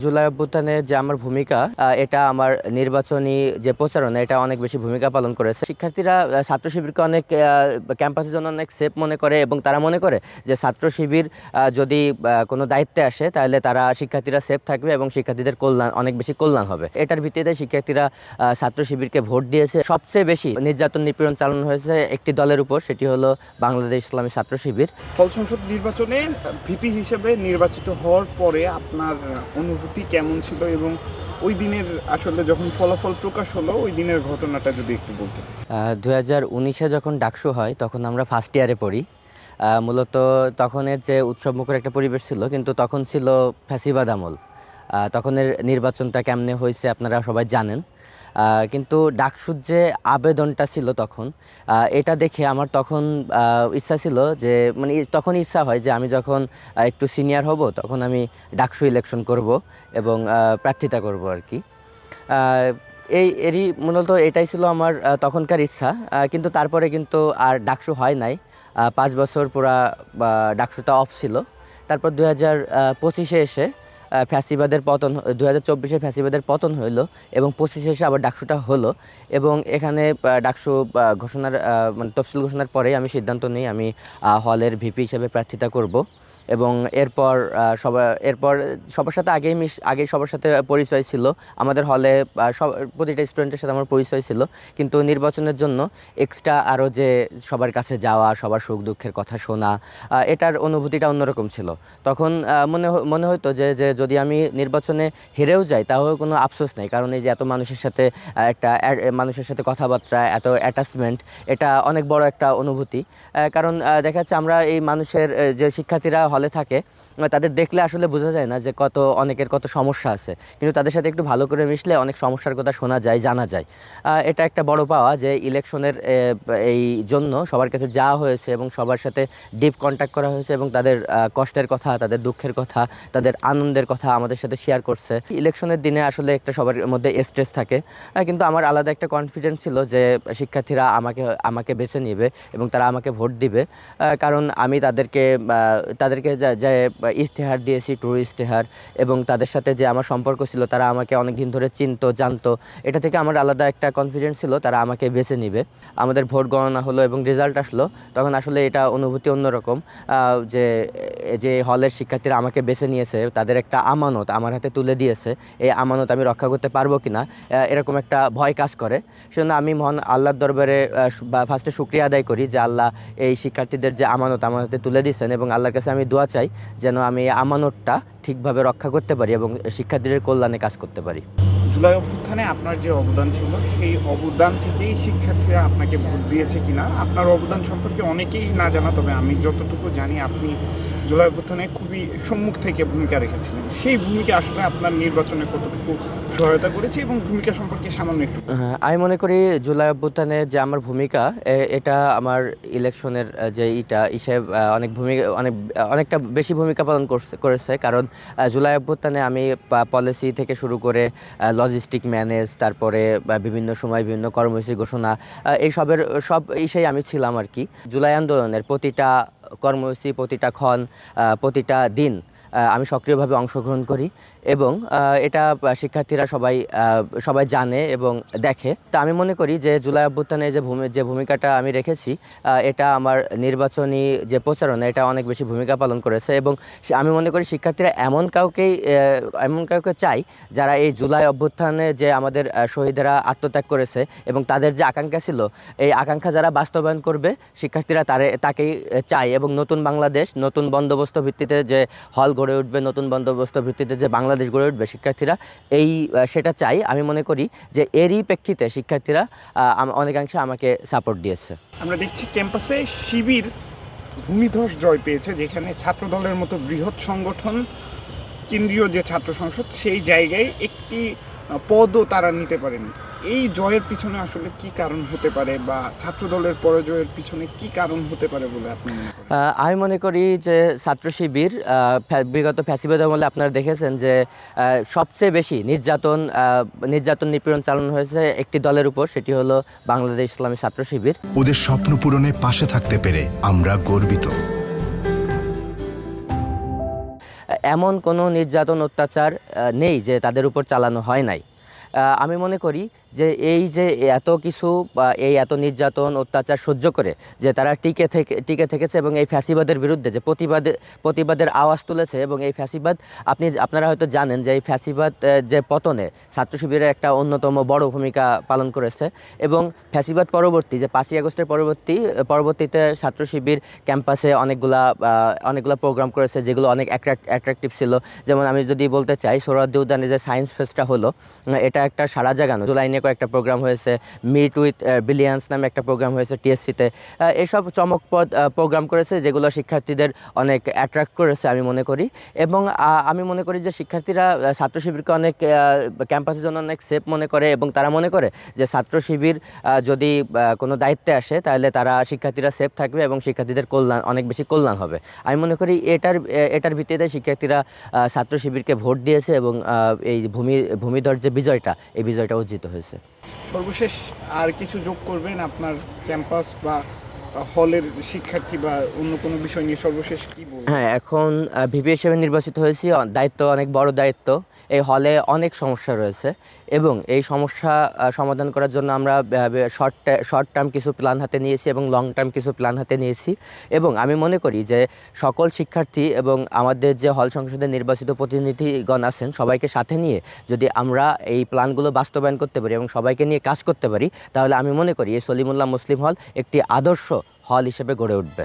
জুলাই অভ্যুত্থানে যে আমার ভূমিকা এটা আমার নির্বাচনী যে প্রচারণা এটা অনেক বেশি ভূমিকা পালন করেছে। শিক্ষার্থীরা ছাত্র শিবিরকে অনেক ক্যাম্পাসের জন্য অনেক সেফ মনে করে এবং তারা মনে করে যে ছাত্র শিবির যদি কোনো দায়িত্বে আসে তাহলে তারা শিক্ষার্থীরা সেফ থাকবে এবং শিক্ষার্থীদের কল্যাণ অনেক বেশি কল্যাণ হবে। এটার ভিত্তিতে শিক্ষার্থীরা ছাত্র শিবিরকে ভোট দিয়েছে। সবচেয়ে বেশি নির্যাতন নিপীড়ন চালানো হয়েছে একটি দলের উপর, সেটি হলো বাংলাদেশ ইসলামী ছাত্র শিবির। ফল সংসদ নির্বাচনে ভিপি হিসেবে নির্বাচিত হওয়ার পরে আপনার অনুভূতি কেমন ছিল এবং ওই দিনের আসলে যখন ফলাফল প্রকাশ হলো ওই দিনের ঘটনাটা যদি একটু বলতেন। 2019-এ যখন ডাকসু হয় তখন আমরা ফার্স্ট ইয়ারে পড়ি। মূলত তখনের যে উৎসবমুখর একটা পরিবেশ ছিল, কিন্তু তখন ছিল ফ্যাসিবাদ আমল। তখনের নির্বাচনটা কেমনে হয়েছে আপনারা সবাই জানেন। কিন্তু ডাকসুর যে আবেদনটা ছিল তখন, এটা দেখে আমার তখন ইচ্ছা ছিল যে মানে তখন ইচ্ছা হয় যে আমি যখন একটু সিনিয়র হব তখন আমি ডাকসু ইলেকশন করব এবং প্রার্থিতা করব আর কি। এরই মূলত এটাই ছিল আমার তখনকার ইচ্ছা। কিন্তু তারপরে কিন্তু আর ডাকসু হয় নাই। 5 বছর পুরা ডাকসুটা অফ ছিল। তারপর 2025-এ এসে ফ্যাসিবাদের পতন, 2024-এ ফ্যাসিবাদের পতন হইলো এবং 25-এ এসে আবার ডাকসুটা হলো। এবং এখানে ডাকসু ঘোষণার মানে তফসিল ঘোষণার পরেই আমি সিদ্ধান্ত নিই আমি হলের ভিপি হিসেবে প্রার্থিতা করব। এবং এরপর সবার সাথে আগেই সবার সাথে পরিচয় ছিল আমাদের হলে। প্রতিটা স্টুডেন্টের সাথে আমার পরিচয় ছিল, কিন্তু নির্বাচনের জন্য এক্সট্রা আরও যে সবার কাছে যাওয়া, সবার সুখ দুঃখের কথা শোনা, এটার অনুভূতিটা অন্যরকম ছিল। তখন মনে হতো যে যদি আমি নির্বাচনে হেরেও যাই তাহলে কোনো আফসোস নেই, কারণ এই যে এত মানুষের সাথে মানুষের সাথে কথাবার্তা, এত অ্যাটাচমেন্ট, এটা অনেক বড় একটা অনুভূতি। কারণ দেখা যাচ্ছে আমরা এই মানুষের যে শিক্ষার্থীরা হলে থাকে তাদের দেখলে আসলে বোঝা যায় না যে অনেকের কত সমস্যা আছে, কিন্তু তাদের সাথে একটু ভালো করে মিশলে অনেক সমস্যার কথা শোনা যায়, জানা যায়। এটা একটা বড় পাওয়া যে ইলেকশনের এই জন্য সবার কাছে যাওয়া হয়েছে এবং সবার সাথে ডিপ কন্ট্যাক্ট করা হয়েছে এবং তাদের কষ্টের কথা, তাদের দুঃখের কথা, তাদের আনন্দের কথা আমাদের সাথে শেয়ার করছে। ইলেকশনের দিনে আসলে একটা সবার মধ্যে স্ট্রেস থাকে, কিন্তু আমার আলাদা একটা কনফিডেন্স ছিল যে শিক্ষার্থীরা আমাকে বেছে নেবে এবং তারা আমাকে ভোট দিবে। কারণ আমি তাদেরকে যে ইশতেহার দিয়েছি, ট্রু ইশতেহার, এবং তাদের সাথে যে আমার সম্পর্ক ছিল, তারা আমাকে অনেক দিন ধরে চিনতো, জানতো। এটা থেকে আমার আলাদা একটা কনফিডেন্স ছিল তারা আমাকে বেছে নেবে। আমাদের ভোট গণনা হলো এবং রেজাল্ট আসলো, তখন আসলে এটা অনুভূতি অন্যরকম। যে হলের শিক্ষার্থীরা আমাকে বেছে নিয়েছে, তাদের একটা আমানত আমার হাতে তুলে দিয়েছে, এই আমানত আমি রক্ষা করতে পারবো কিনা এরকম একটা ভয় কাজ করে। সেজন্য আমি মহান আল্লাহর দরবারে ফার্স্টে শুকরিয়া আদায় করি যে আল্লাহ এই শিক্ষার্থীদের যে আমানত আমার হাতে তুলে দিয়েছেন, এবং আল্লাহর কাছে আমি দোয়া চাই যেন আমি এই আমানতটা ঠিকভাবে রক্ষা করতে পারি এবং শিক্ষার্থীদের কল্যাণে কাজ করতে পারি। জুলাই অভ্যুত্থানে আপনার যে অবদান ছিল সেই অবদান থেকেই শিক্ষার্থীরা আপনাকে ভোট দিয়েছে কিনা আপনার অবদান সম্পর্কে অনেকেই না জানা, তবে আমি যতটুকু জানি আপনি জুলাই অভ্যুত্থানে খুবই সম্মুখ থেকে ভূমিকা রেখেছিলেন। সেই ভূমিকা আসলে আপনার নির্বাচনে কতটুকু সহায়তা করেছে এবং ভূমিকা সম্পর্কে সামান্য একটু। আমি মনে করি জুলাই অভ্যুত্থানে যে আমার ভূমিকা এটা আমার ইলেকশনের যে অনেকটা বেশি ভূমিকা পালন করেছে। কারণ জুলাই অভ্যুত্থানে আমি পলিসি থেকে শুরু করে লজিস্টিক ম্যানেজ, তারপরে বিভিন্ন সময় বিভিন্ন কর্মসূচি ঘোষণা, সব ইসেই আমি ছিলাম আর কি। জুলাই আন্দোলনের প্রতিটা কর্মসূচি, প্রতিটা ক্ষণ, প্রতিটা দিন আমি সক্রিয়ভাবে অংশগ্রহণ করি এবং এটা শিক্ষার্থীরা সবাই জানে এবং দেখে। তা আমি মনে করি যে জুলাই অভ্যুত্থানে যে ভূমিকাটা আমি রেখেছি এটা আমার নির্বাচনী যে প্রচারণা এটা অনেক বেশি ভূমিকা পালন করেছে। এবং আমি মনে করি শিক্ষার্থীরা এমন কাউকে চাই যারা এই জুলাই অভ্যুত্থানে যে আমাদের শহীদেরা আত্মত্যাগ করেছে এবং তাদের যে আকাঙ্ক্ষা ছিল, এই আকাঙ্ক্ষা যারা বাস্তবায়ন করবে শিক্ষার্থীরা তাকেই চায়। এবং নতুন বাংলাদেশ, নতুন বন্দোবস্ত ভিত্তিতে যে হল গড়ে উঠবে, নতুন বন্দোবস্ত ভিত্তিতে যে বাংলাদেশ গড়ে উঠবে, শিক্ষার্থীরা সেটা চাই। আমি মনে করি যে এরই প্রেক্ষিতে শিক্ষার্থীরা অনেকাংশে আমাকে সাপোর্ট দিয়েছে। আমরা দেখছি ক্যাম্পাসে শিবির ভূমিধস জয় পেয়েছে, যেখানে ছাত্রদলের মতো বৃহৎ সংগঠন, কেন্দ্রীয় যে ছাত্র সংসদ, সেই জায়গায় একটি পদও তারা নিতে পারেনি। এই জয়ের পিছনে আসলে কি কারণ হতে পারে, বা ছাত্রদলের পরাজয়ের পিছনে কি কারণ হতে পারে বলে আপনি মনে করেন? আমি মনে করি যে ছাত্র শিবির বিগত ফ্যাসিবাদ আমলে আপনারা দেখেছেন যে সবচেয়ে বেশি নির্যাতন নিপীড়ন চালানো হয়েছে একটি দলের উপর, সেটি হলো বাংলাদেশ ইসলামী ছাত্র শিবির। ওদের স্বপ্ন পূরণে পাশে থাকতে পেরে আমরা গর্বিত। এমন কোনো নির্যাতন অত্যাচার নেই যে তাদের উপর চালানো হয় নাই। আমি মনে করি যে এই যে এত কিছু বা এই এত নির্যাতন অত্যাচার সহ্য করে যে তারা টিকে থেকেছে এবং এই ফ্যাসিবাদের বিরুদ্ধে যে প্রতিবাদের আওয়াজ তুলেছে, এবং এই ফ্যাসিবাদ আপনারা হয়তো জানেন যে এই ফ্যাসিবাদ যে পতনে ছাত্র শিবিরের একটা অন্যতম বড় ভূমিকা পালন করেছে। এবং ফ্যাসিবাদ পরবর্তী যে ৫ই আগস্টের পরবর্তীতে ছাত্র শিবির ক্যাম্পাসে অনেকগুলা প্রোগ্রাম করেছে যেগুলো অনেক অ্যাট্রাকটিভ ছিল। যেমন আমি যদি বলতে চাই, সোহরাওয়ার্দী উদ্যানে যে সায়েন্স ফেস্টটা হলো, এটা একটা সারা জাগানো। জুলাই নিয়ে কয়েকটা প্রোগ্রাম হয়েছে, মিট উইথ বিলিয়ান্স নামে একটা প্রোগ্রাম হয়েছে টিএসসিতে। এসব চমকপ্রদ প্রোগ্রাম করেছে যেগুলো শিক্ষার্থীদের অনেক অ্যাট্রাক্ট করেছে আমি মনে করি। এবং আমি মনে করি যে শিক্ষার্থীরা ছাত্র শিবিরকে অনেক ক্যাম্পাসের জন্য অনেক সেফ মনে করে, এবং তারা মনে করে যে ছাত্র শিবির যদি কোনো দায়িত্বে আসে তাহলে তারা শিক্ষার্থীরা সেফ থাকবে এবং শিক্ষার্থীদের অনেক বেশি কল্যাণ হবে। আমি মনে করি এটার ভিত্তিতে শিক্ষার্থীরা ছাত্র শিবিরকে ভোট দিয়েছে, এবং এই ভূমিধর যে বিজয়টা, এই বিজয়টা অর্জিত হয়েছে। সর্বশেষ আর কিছু যোগ করবেন আপনার ক্যাম্পাস বা হলের শিক্ষার্থী বা অন্য কোনো বিষয় নিয়ে সর্বশেষ কি বলবেন? হ্যাঁ, এখন ভিপি হিসেবে নির্বাচিত হয়েছি, দায়িত্ব অনেক বড় দায়িত্ব। এই হলে অনেক সমস্যা রয়েছে, এবং এই সমস্যা সমাধান করার জন্য আমরা শর্ট টার্ম কিছু প্ল্যান হাতে নিয়েছি এবং লং টার্ম কিছু প্ল্যান হাতে নিয়েছি। এবং আমি মনে করি যে সকল শিক্ষার্থী এবং আমাদের যে হল সংসদে নির্বাচিত প্রতিনিধিগণ আছেন, সবাইকে সাথে নিয়ে যদি আমরা এই প্ল্যানগুলো বাস্তবায়ন করতে পারি এবং সবাইকে নিয়ে কাজ করতে পারি, তাহলে আমি মনে করি এই সলিমুল্লাহ মুসলিম হল একটি আদর্শ হল হিসেবে গড়ে উঠবে।